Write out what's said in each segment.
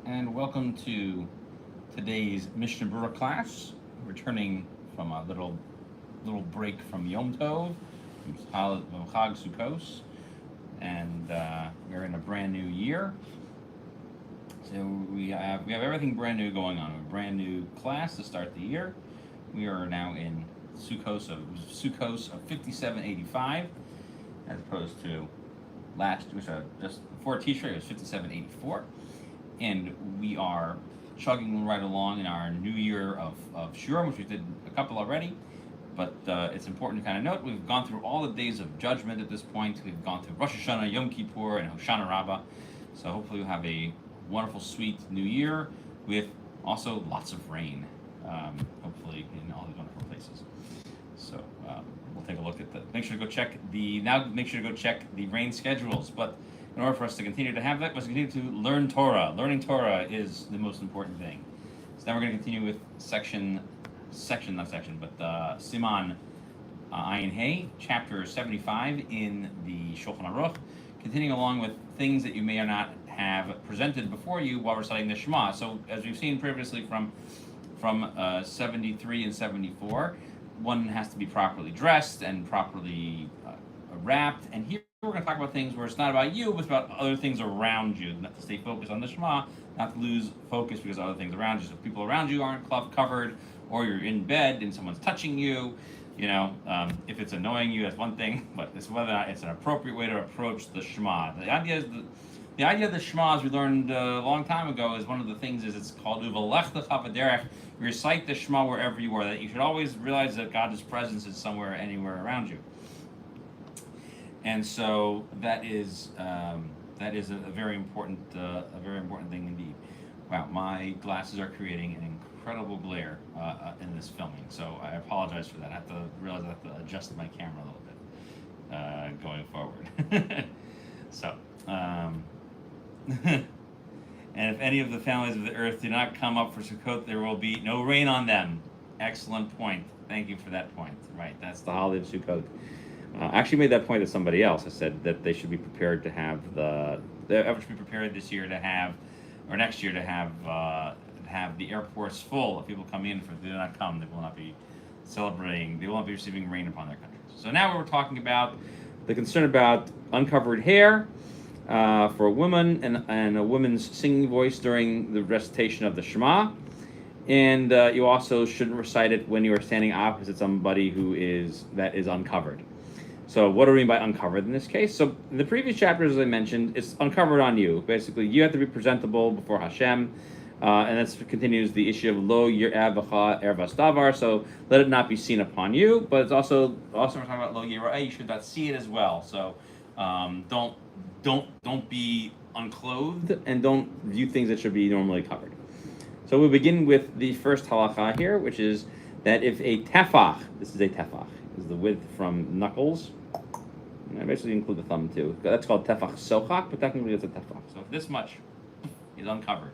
and welcome to today's Mishnah Berurah class. Returning from a little break from Yom Tov, from Chag Sukkos, and we're in a brand new year. So we have everything brand new going on. We have a brand new class to start the year. We are now in Sukkos of 5785, as opposed to just before Tishrei it was 5784. And we are chugging right along in our new year of Shurim, which we did a couple already. But it's important to kind of note we've gone through all the days of judgment at this point. We've gone through Rosh Hashanah, Yom Kippur, and Hoshana Rabbah. So hopefully we'll have a wonderful, sweet new year with also lots of rain. Hopefully in all these wonderful places. So we'll take a look at that. Make sure to go check the rain schedules. But in order for us to continue to have that, we must continue to learn Torah. Learning Torah is the most important thing. So now we're going to continue with Siman Ayin Hey, chapter 75 in the Shulchan Aruch, continuing along with things that you may or not have presented before you while reciting the Shema. So as we've seen previously from 73 and 74, one has to be properly dressed and properly wrapped. And here we're going to talk about things where it's not about you, but it's about other things around you. Not to stay focused on the Shema, not to lose focus because of other things around you. So if people around you aren't covered, or you're in bed and someone's touching you, if it's annoying you, that's one thing. But it's whether or not it's an appropriate way to approach the Shema. The idea of the Shema, as we learned a long time ago, is one of the things is it's called Uvalech Lecha V'derech. You recite the Shema wherever you are. That you should always realize that God's presence is somewhere, anywhere around you. And so that is a very important thing indeed. Wow, my glasses are creating an incredible glare in this filming, so I apologize for that. I have to adjust my camera a little bit going forward. So, and if any of the families of the earth do not come up for Sukkot, there will be no rain on them. Excellent point. Thank you for that point. Right, that's the holiday of Sukkot. I actually made that point to somebody else. I said that they should be prepared to have this year to have, or next year to have the airports full of people come in. If they do not come, they will not be celebrating. They will not be receiving rain upon their countries. So now we're talking about the concern about uncovered hair for a woman and a woman's singing voice during the recitation of the Shema. And you also shouldn't recite it when you are standing opposite somebody that is uncovered. So what do we mean by uncovered in this case? So in the previous chapters, as I mentioned, it's uncovered on you. Basically, you have to be presentable before Hashem. And this continues the issue of lo yir'eh b'cha ervas davar. So let it not be seen upon you. But it's also we're talking about lo yir'eh. You should not see it as well. So don't be unclothed and don't view things that should be normally covered. So we begin with the first halacha here, which is that if a tefach, this is the width from knuckles. And I basically include the thumb too. That's called tefach sochak, but technically it's a tefach. So if this much is uncovered,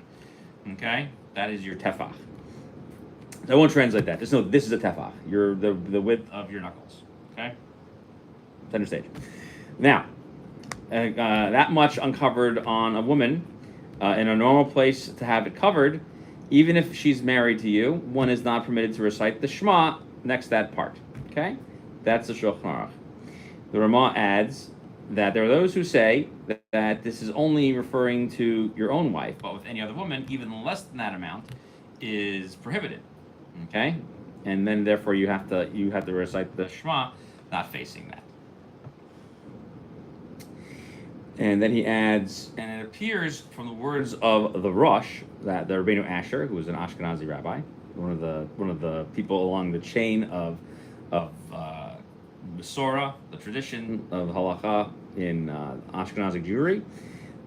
okay, that is your tefach. I won't translate that. Just know this is a tefach. The width of your knuckles. Okay, center stage. Now, that much uncovered on a woman in a normal place to have it covered, even if she's married to you, one is not permitted to recite the Shema next to that part. Okay, that's the Shulchan Aruch. The Ramah adds that there are those who say that this is only referring to your own wife, but with any other woman, even less than that amount is prohibited. Okay, and then therefore you have to recite the Shema not facing that. And then he adds, and it appears from the words of the Rosh that the Rabbeinu Asher, who was an Ashkenazi rabbi, one of the people along the chain of Besorah, the tradition of halacha in Ashkenazi Jewry,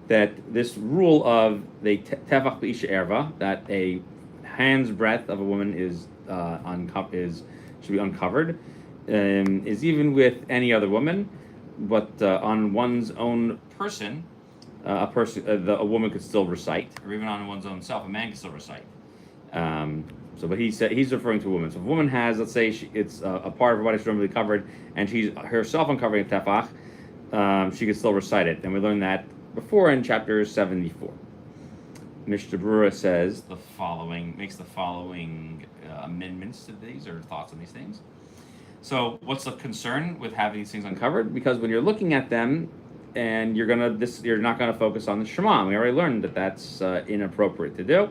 that this rule of the tefach b'isha erva, that a hand's breadth of a woman should be uncovered, is even with any other woman, but on one's own person, a woman could still recite, or even on one's own self, a man can still recite. But he said he's referring to a woman. So if a woman has, let's say, it's a part of her body she's normally covered, and she's herself uncovering a tefach, she can still recite it. And we learned that before in chapter 74. Mishnah Berurah says the following, makes the following amendments to these or thoughts on these things. So, what's the concern with having these things uncovered? Because when you're looking at them, and you're not gonna focus on the Shema. We already learned that that's inappropriate to do.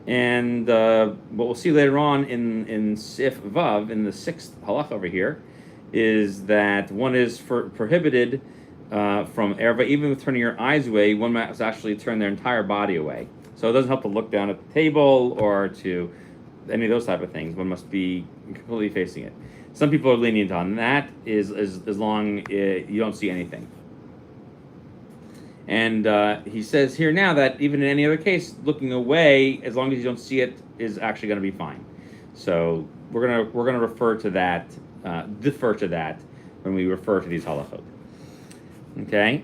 And what we'll see later on in Sif Vav, in the 6th halach over here, is that one is prohibited from erva, even with turning your eyes away. One must actually turn their entire body away. So it doesn't help to look down at the table or to any of those type of things. One must be completely facing it. Some people are lenient on that, is as long you don't see anything. And he says here now that even in any other case, looking away, as long as you don't see it, is actually going to be fine. So we're gonna refer to that, defer to that when we refer to these halachot. Okay.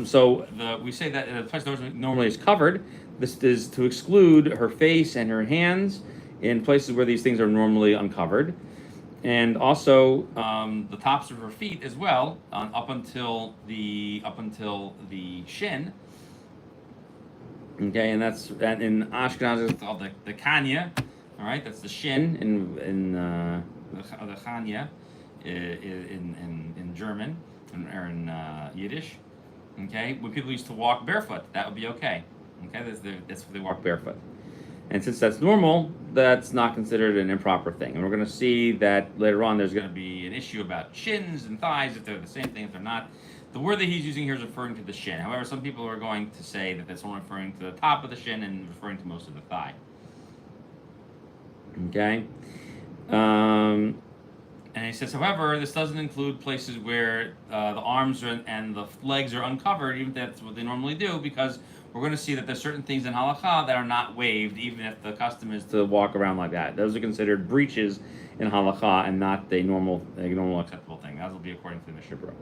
So we say that the place normally is covered. This is to exclude her face and her hands in places where these things are normally uncovered. And also the tops of her feet as well, up until the shin. Okay, and in Ashkenaz it's called the kanya. All right, that's the shin in the chanya in German or in Yiddish. Okay, when people used to walk barefoot, that would be okay. Okay, that's where they walk barefoot. And since that's normal, that's not considered an improper thing. And we're going to see that later on there's going to be an issue about shins and thighs, if they're the same thing, if they're not. The word that he's using here is referring to the shin. However, some people are going to say that that's only referring to the top of the shin and referring to most of the thigh. Okay? And he says, however, this doesn't include places where the arms and the legs are uncovered, even if that's what they normally do, because we're going to see that there's certain things in halakha that are not waived, even if the custom is to walk around like that. Those are considered breaches in halakha and not a normal acceptable thing. That will be according to the Mishnah Berurah.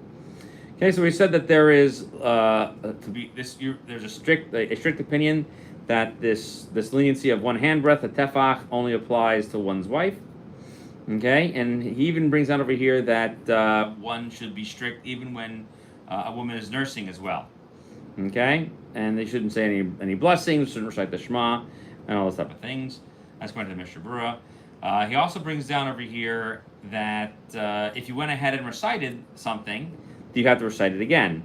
Okay, so we said that there is there's a strict opinion that this leniency of one hand breadth, a tefach, only applies to one's wife. Okay, and he even brings out over here that one should be strict even when a woman is nursing as well. Okay, and they shouldn't say any blessings, shouldn't recite the Shema, and all those type of things. That's according to the Mishnah Berurah. He also brings down over here that if you went ahead and recited something, you have to recite it again.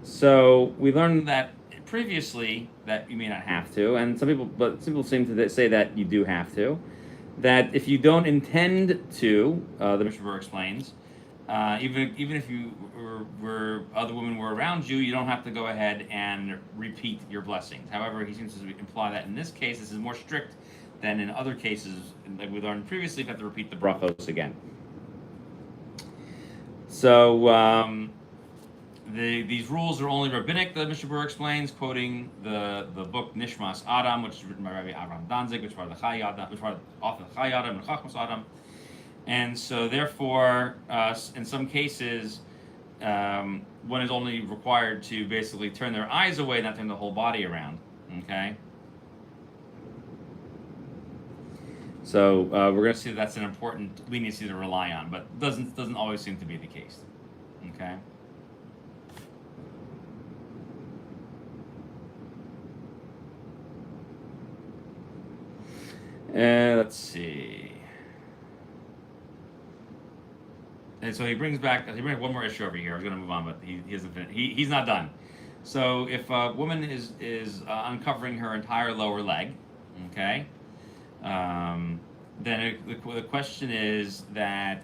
So we learned that previously that you may not have to, and some people seem to say that you do have to. That if you don't intend to, the Mishnah Berurah explains, even if you were other women were around you, you don't have to go ahead and repeat your blessings. However, he seems to imply that in this case, this is more strict than in other cases, like we learned previously, you have to repeat the brachos again. So these rules are only rabbinic, the Mishnah Berurah explains, quoting the book Nishmas Adam, which is written by Rabbi Avram Danzig, which part of the Chai Adam, which part of the author of Chai Adam and Chachmas Adam. And so therefore, in some cases, one is only required to basically turn their eyes away, not turn the whole body around. Okay? So we're going to see that that's an important leniency to rely on, but doesn't always seem to be the case. Okay? Let's see. And so he brings one more issue over here. I was going to move on, but he hasn't finished. He's not done. So if a woman is uncovering her entire lower leg, okay, then the question is that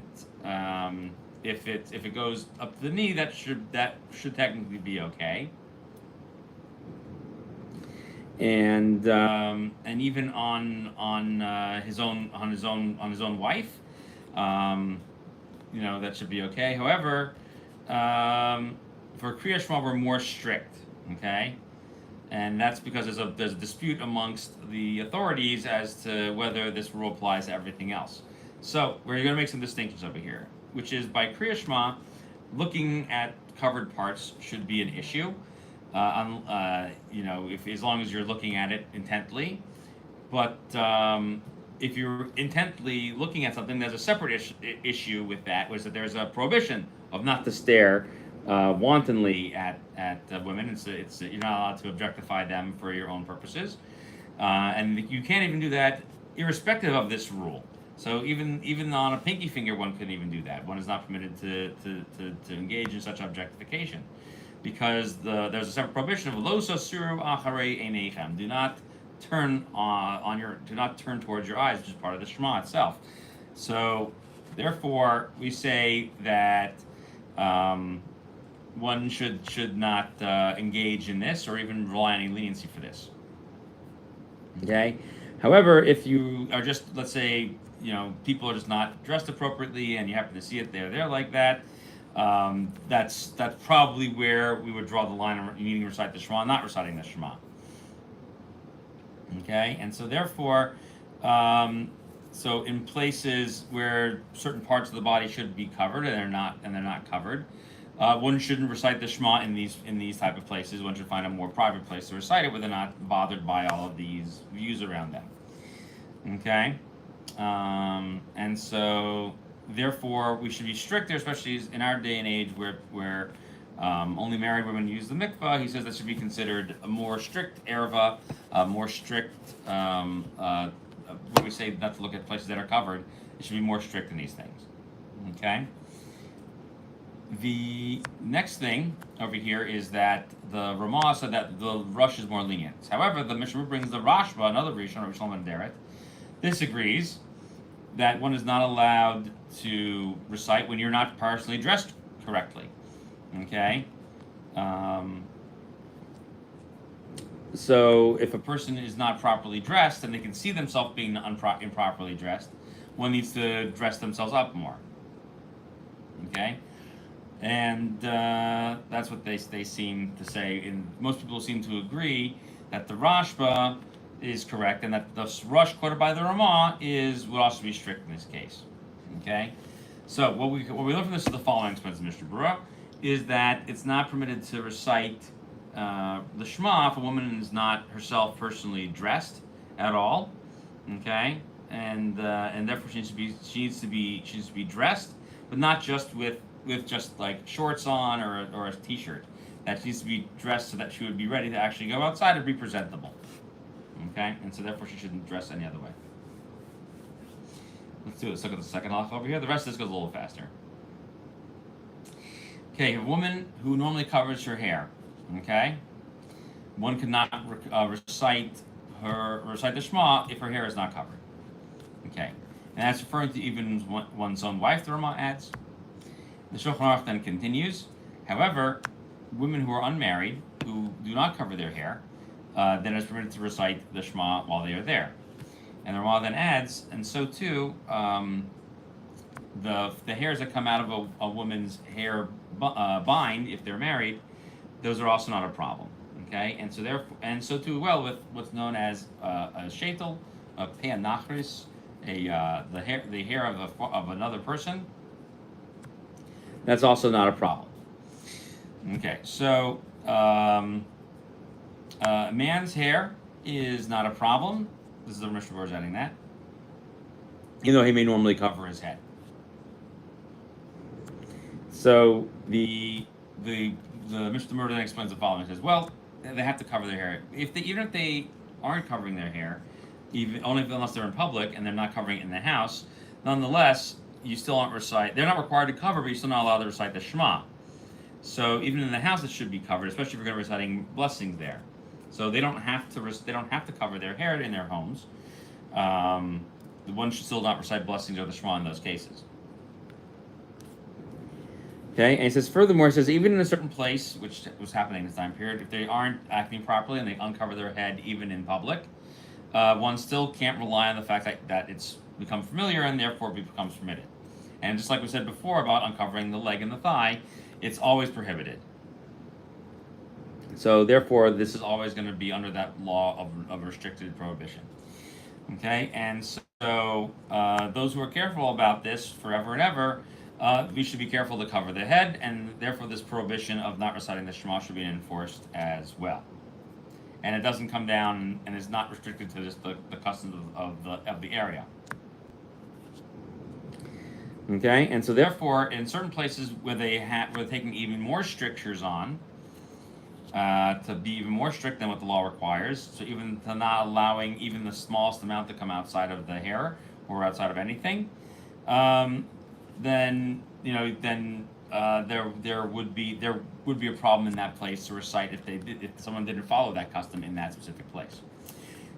if it goes up to the knee, that should technically be okay. And even on his own wife, that should be okay. However, for Kriya Shema, we're more strict, okay, and that's because there's a dispute amongst the authorities as to whether this rule applies to everything else. So we're going to make some distinctions over here, which is by Kriya Shema, looking at covered parts should be an issue. If as long as you're looking at it intently, but if you're intently looking at something, there's a separate issue with that, was that there's a prohibition of not to stare wantonly at women. It's you're not allowed to objectify them for your own purposes, and you can't even do that irrespective of this rule. So even on a pinky finger, one couldn't even do that. One is not permitted to engage in such objectification, because there's a separate prohibition of lo sasuru acharei einechem. Do not turn towards your eyes, which is part of the Shema itself. So therefore, we say that one should not engage in this or even rely on any leniency for this. Okay. However, if you are just, let's say, people are just not dressed appropriately, and you happen to see it there like that, that's probably where we would draw the line of needing to recite the Shema, not reciting the Shema. Okay, and so therefore, so in places where certain parts of the body should be covered and they're not covered, one shouldn't recite the Shema in these type of places. One should find a more private place to recite it where they're not bothered by all of these views around them. Okay, and so therefore we should be strict there, especially in our day and age where only married women use the mikvah. He says that should be considered a more strict erva, more strict. When we say not to look at places that are covered, it should be more strict in these things. Okay. The next thing over here is that the Ramah said that the rush is more lenient. However, the Mishnah brings the Rashba, another Rishon, Rav Shlomo Deret, disagrees that one is not allowed to recite when you're not partially dressed correctly. Okay. So if a person is not properly dressed and they can see themselves being improperly dressed, one needs to dress themselves up more. Okay. And that's what they seem to say. And most people seem to agree that the Rashba is correct, and that the rush quoted by the Ramah would also be strict in this case. Okay. So what we learn from this is the following expensive Mishnah Berurah is that it's not permitted to recite the Shema if a woman is not herself personally dressed at all. Okay. And therefore she needs to be dressed, but not just with just like shorts on or a t-shirt. That she needs to be dressed so that she would be ready to actually go outside and be presentable. Okay, and so therefore she shouldn't dress any other way. Let's look at the second halacha over here. The rest of this goes a little faster. Okay, a woman who normally covers her hair. Okay, one cannot recite the Shema if her hair is not covered. Okay, and that's referring to even one's own wife. The Ramah adds. The Shulchan Aruch then continues. However, women who are unmarried, who do not cover their hair, then is permitted to recite the Shema while they are there. And the Ramah then adds, and so too, the hairs that come out of a woman's hair bind, if they're married, those are also not a problem. Okay, and so too with what's known as a shetel, a peanachris, the hair of another person. That's also not a problem. Okay, so man's hair is not a problem. This is the Mishnah Berurah adding that, even though he may normally cover his head. So the Mishnah Berurah then explains the following. He says, well, they have to cover their hair. Even if they aren't covering their hair, unless they're in public and they're not covering it in the house, nonetheless, you still aren't recite. They're not required to cover, but you're still not allowed to recite the Shema. So even in the house, it should be covered, especially if you're going to be reciting blessings there. So they don't have to cover their hair in their homes. The one should still not recite blessings or the Shema in those cases. Okay, and it says furthermore, it says even in a certain place, which was happening this time period, if they aren't acting properly and they uncover their head even in public, one still can't rely on the fact that it's become familiar and therefore becomes permitted. And just like we said before about uncovering the leg and the thigh, it's always prohibited. So therefore, this is always going to be under that law of restricted prohibition. Okay, and so those who are careful about this forever and ever, we should be careful to cover the head, and therefore this prohibition of not reciting the Shema should be enforced as well. And it doesn't come down and is not restricted to just the customs of the area. Okay, and so therefore, in certain places where where they're taking even more strictures on, to be even more strict than what the law requires, so even to not allowing even the smallest amount to come outside of the hair or outside of anything, then there would be a problem in that place to recite if someone didn't follow that custom in that specific place.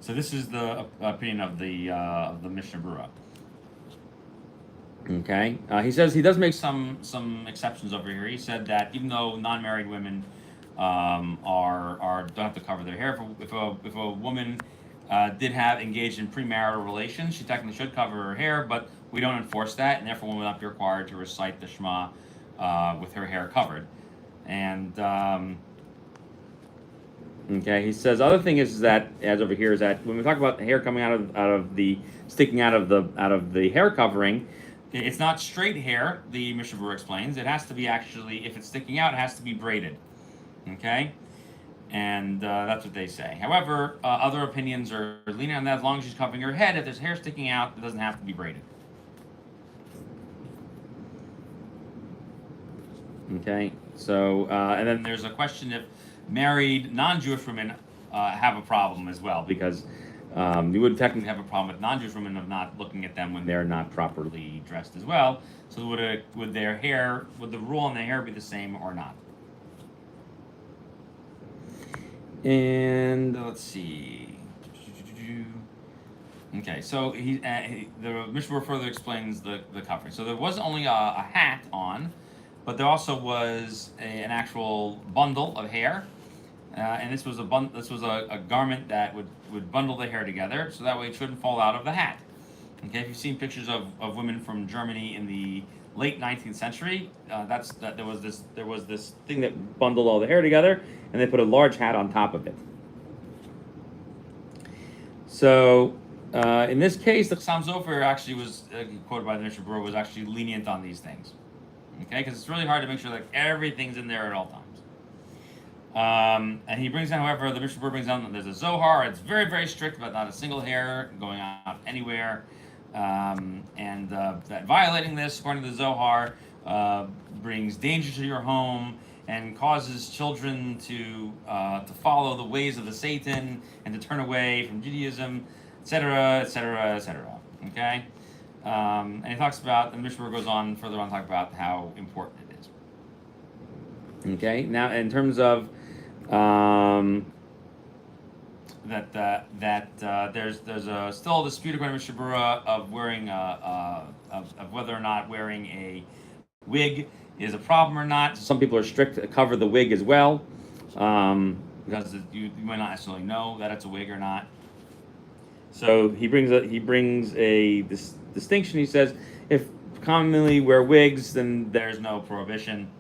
So this is the opinion of the Mishnah Berurah. Okay, he says he does make some exceptions over here. He said that even though non-married women don't have to cover their hair, if a woman did have engaged in premarital relations, she technically should cover her hair, but we don't enforce that, and therefore will not be required to recite the Shema with her hair covered. And okay, he says other thing is that, as over here, is that when we talk about the hair coming out of the sticking out of the hair covering, it's not straight hair. The Mishnah Berurah explains it has to be actually, if it's sticking out, it has to be braided. Okay, and that's what they say. However, other opinions are leaning on that. As long as she's covering her head, if there's hair sticking out, it doesn't have to be braided. Okay, so and then there's a question if married non-Jewish women have a problem as well, because you would technically have a problem with non-Jewish women of not looking at them when they're not properly dressed as well. So would the rule on their hair be the same or not? And let's see. Okay, so the Mishnah further explains the covering. So there was only a hat on, but there also was an actual bundle of hair, and this was a garment that would bundle the hair together, so that way it shouldn't fall out of the hat. Okay, if you've seen pictures of women from Germany in the late 19th century, there was this thing that bundled all the hair together, and they put a large hat on top of it. So in this case, the Chassam Sofer actually was quoted by the Mishnah Berurah was actually lenient on these things. Okay, because it's really hard to make sure that everything's in there at all times. And he brings down, however, the Mishnah Berurah brings down that there's a Zohar. It's very, very strict about not a single hair going out anywhere. And that violating this, according to the Zohar, brings danger to your home and causes children to follow the ways of the Satan and to turn away from Judaism, etc., etc., etc. Okay, and he talks about, and Mishnah goes on further on to talk about how important it is. Okay, now in terms of there's still a dispute according to Mishnah Berurah of wearing of whether or not wearing a wig is a problem or not. So some people are strict to cover the wig as well, because you might not necessarily know that it's a wig or not. So he brings a distinction. He says if commonly wear wigs, then there's no prohibition,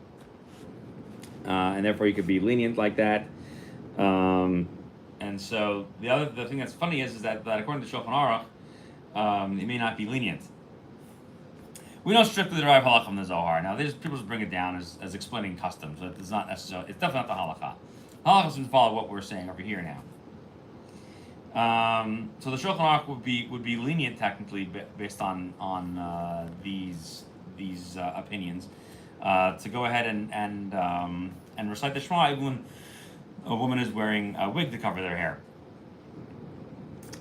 and therefore you could be lenient like that. And so the thing that's funny is that according to Shulchan Aruch, it may not be lenient. We don't strictly derive halakha from the Zohar. Now, there's people just bring it down as explaining customs, but it's not necessarily. It's definitely not the halakha. Halakha doesn't follow what we're saying over here now. So the Shulchan Aruch would be lenient technically based on these opinions to go ahead and recite the Shema even when a woman is wearing a wig to cover their hair.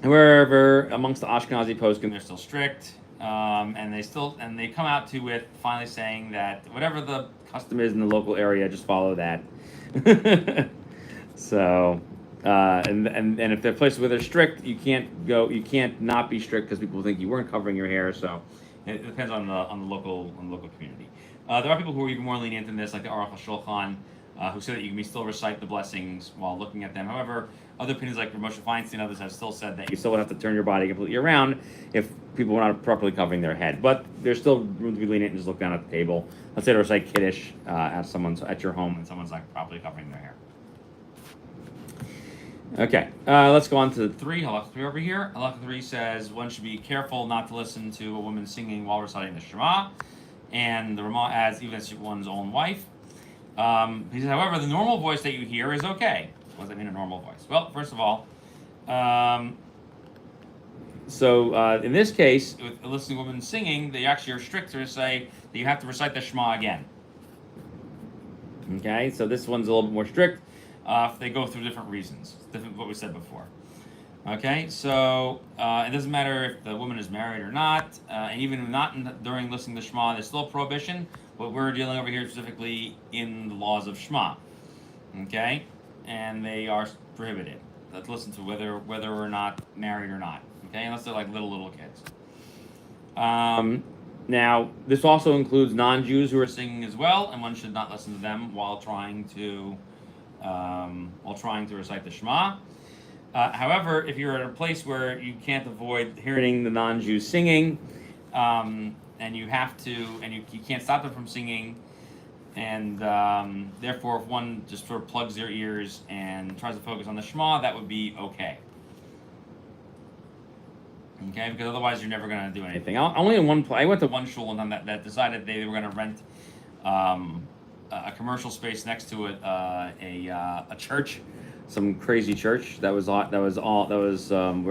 Wherever amongst the Ashkenazi poskim, they're still strict, and they come out to it finally saying that whatever the custom is in the local area, just follow that. So, and if there are places where they're strict, you can't not be strict because people think you weren't covering your hair. So, it depends on the local community. There are people who are even more lenient in this, like the Aruch HaShulchan, who say that you can still recite the blessings while looking at them. However, other opinions like Moshe Feinstein and others have still said that you still would have to turn your body completely around if people were not properly covering their head. But there's still room to be lenient and just look down at the table. Let's say to recite Kiddush at your home and someone's like properly covering their hair. Okay, let's go on to 3. Halakha 3 over here. Halakha 3 says one should be careful not to listen to a woman singing while reciting the Shema, and the Ramah adds even as one's own wife. He says, however, the normal voice that you hear is okay. What does that mean, a normal voice? Well, first of all, in this case, with a listening woman singing, they actually are strict to say that you have to recite the Shema again. Okay, so this one's a little bit more strict if they go through different reasons, different what we said before. Okay, so it doesn't matter if the woman is married or not, and even not during listening to Shema, there's still a prohibition. But we're dealing over here specifically in the laws of Shema. Okay, and they are prohibited. Let's listen to whether or not married or not. Okay, unless they're like little kids. Now, this also includes non-Jews who are singing as well, and one should not listen to them while trying to recite the Shema. However, if you're at a place where you can't avoid hearing the non-Jews singing, and you have to, and you can't stop them from singing, and therefore, if one just sort of plugs their ears and tries to focus on the Shema, that would be okay. Okay, because otherwise you're never going to do anything. Only in one place. I went to one shul one time that decided they were going to rent a commercial space next to it, a church, some crazy church that was where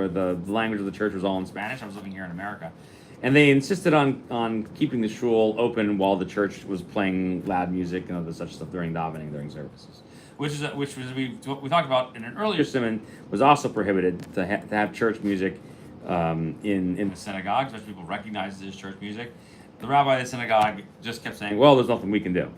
the language of the church was all in Spanish. I was living here in America, and they insisted on keeping the shul open while the church was playing loud music and other such stuff during davening, during services. Which we talked about in an earlier Siman, was also prohibited to have church music in the synagogue, especially people recognize it as church music. The rabbi of the synagogue just kept saying, well, there's nothing we can do,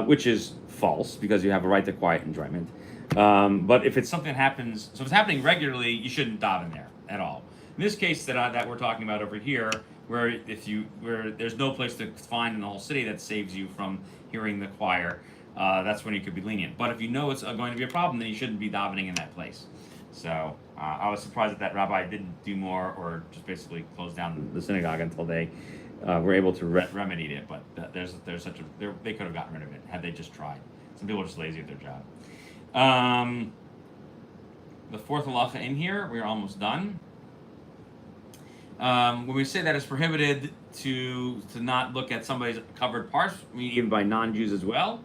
which is false, because you have a right to quiet enjoyment. But if it's something that happens, so if it's happening regularly, you shouldn't daven there at all. In this case that we're talking about over here, where there's no place to find in the whole city that saves you from hearing the choir, that's when you could be lenient. But if you know it's going to be a problem, then you shouldn't be davening in that place. So I was surprised that rabbi didn't do more, or just basically close down the synagogue until they were able to remedy it. But they could have gotten rid of it had they just tried. Some people are just lazy at their job. The fourth halacha in here, we're almost done. When we say that it's prohibited to not look at somebody's covered parts, even by non-Jews as well,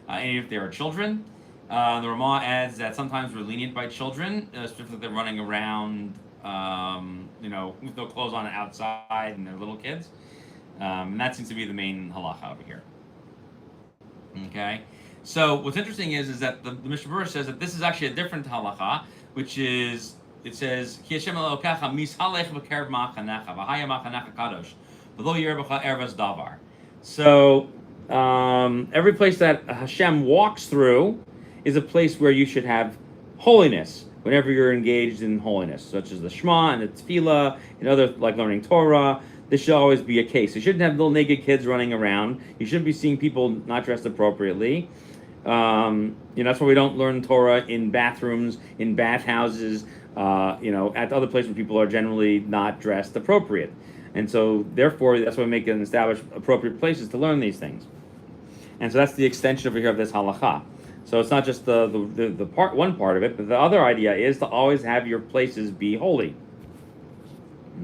and if they are children. The Ramah adds that sometimes we're lenient by children, especially if they're running around, with no clothes on outside and they're little kids. And that seems to be the main halacha over here. Okay? So what's interesting is that the Mishnah Berurah says that this is actually a different halacha, which is, it says, Ki Hashem Elokecha mishalech b'kerev ma'achanecha v'haya ma'achanecha kadosh v'lo yireh b'cha ervas davar. So every place that Hashem walks through is a place where you should have holiness whenever you're engaged in holiness, such as the Shema and the Tefillah and other, like learning Torah. This should always be a case. You shouldn't have little naked kids running around. You shouldn't be seeing people not dressed appropriately. That's why we don't learn Torah in bathrooms, in bathhouses, at other places where people are generally not dressed appropriate. And so, therefore, that's why we make and establish appropriate places to learn these things. And so that's the extension over here of this halakha. So it's not just the one part of it, but the other idea is to always have your places be holy.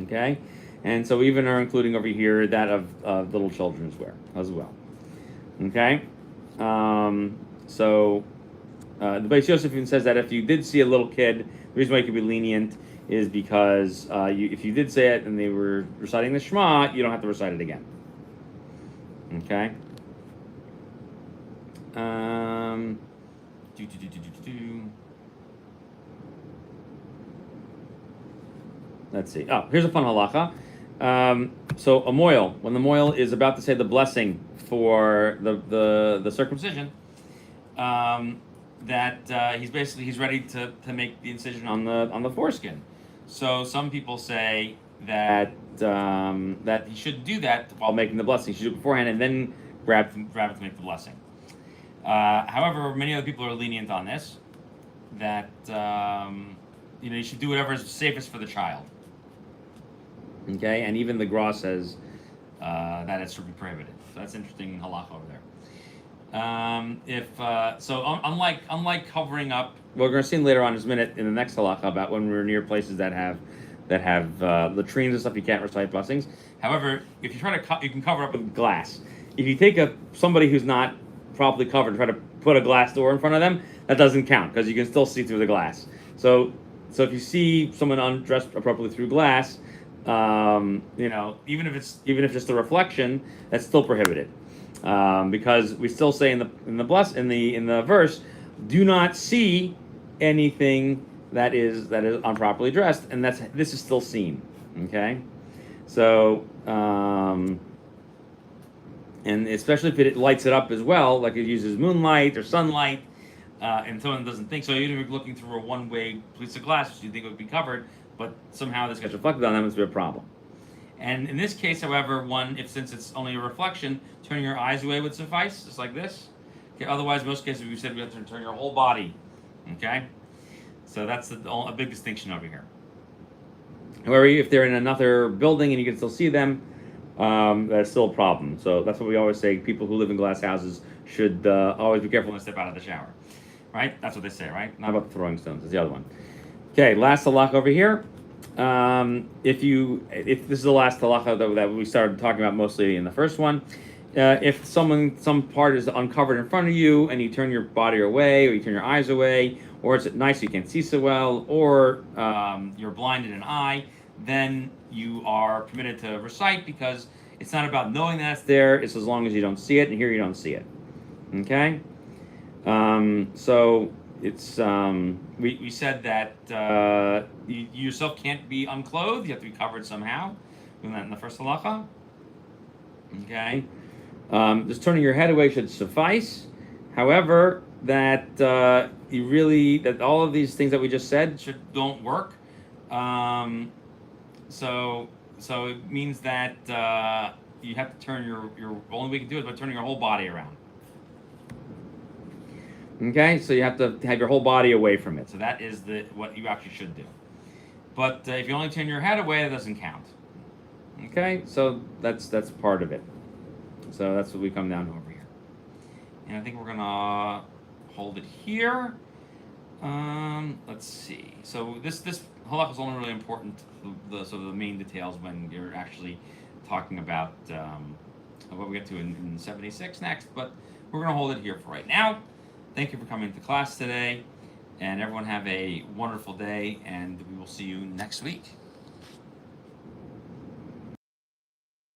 Okay? And so we even are including over here that of little children's wear as well. Okay? The Beis Yosef even says that if you did see a little kid, the reason why you could be lenient is because if you did say it and they were reciting the Shema, you don't have to recite it again. Okay? Let's see. Oh, here's a fun halacha. So a moil, when the moil is about to say the blessing for the circumcision, he's ready to make the incision on the foreskin. So some people say that he shouldn't do that while making the blessing. He should do it beforehand and then grab it to make the blessing. However, many other people are lenient on this. That you should do whatever is safest for the child. Okay, and even the Gra says that it should be prohibited. So that's interesting halacha over there. Unlike covering up, we're going to see later on in a minute in the next halacha about when we're near places that have latrines and stuff, you can't recite blessings. However, if you try to you can cover up with glass. If you take somebody who's not properly covered and try to put a glass door in front of them, that doesn't count because you can still see through the glass. So So if you see someone undressed appropriately through glass, even if just a reflection, that's still prohibited, because we still say in the verse, do not see anything that is improperly dressed, and this is still seen. Okay, so and especially if it lights it up as well, like it uses moonlight or sunlight, and someone doesn't think so. Even if you're looking through a one-way piece of glass, you think it would be covered, but somehow this gets reflected on them, it's a problem. And in this case, however, since it's only a reflection, turning your eyes away would suffice, just like this. Okay. Otherwise, most cases we said we have to turn your whole body. Okay. So that's a big distinction over here. However, if they're in another building and you can still see them, that's still a problem. So that's what we always say. People who live in glass houses should always be careful when they step out of the shower. Right? That's what they say, right? Not about throwing stones. That's the other one. Okay, last halakha over here. If this is the last halakha that we started talking about mostly in the first one, if some part is uncovered in front of you and you turn your body away or you turn your eyes away, or it's at night so you can't see so well, or you're blind in an eye, then you are permitted to recite, because it's not about knowing that it's there, it's as long as you don't see it, and here you don't see it. Okay? So it's we said that you yourself can't be unclothed, you have to be covered somehow. Doing that in the first halakha. Okay? Just turning your head away should suffice. However, that all of these things that we just said don't work. So it means that you have to turn your only way you can do it is by turning your whole body around. Okay, so you have to have your whole body away from it. So that is what you actually should do. But if you only turn your head away, that doesn't count. Okay, so that's part of it. So that's what we come down to over here. And I think we're gonna hold it here. Let's see. So this halakha is only really important, the main details, when you're actually talking about what we get to in 76 next. But we're gonna hold it here for right now. Thank you for coming to class today, and everyone have a wonderful day, and we will see you next week.